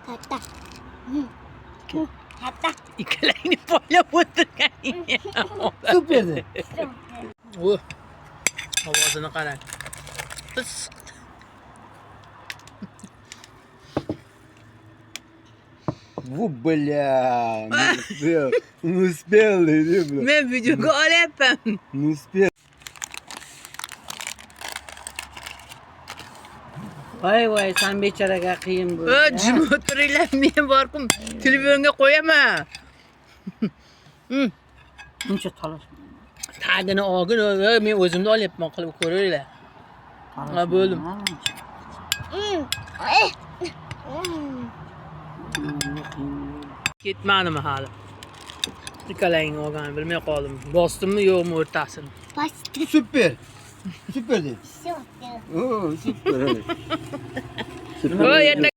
Hatta. Hatta. İkkilaringni poylab o'tirganing. Süperdi. Oh. Ovozini qarang. Pis. Bu bля, не успел, бля. Men videoga olyapman. Не успел. Voy, sen bechoraga qiyin bo'ldi. Jim o'tiringlar, men borib telefonga qo'yaman. Buncha talashma. Tagini olgin, men o'zimni olyapman, qilib ko'ringlar. Ha, bo'ldim. Ketmadimi hali? İkkalangni olganini bilmay qoldim. Bosdimmi yo'qmi o'rtasini? Bastı. Süper. Süperdi. Süper. Oo, süper. O yerda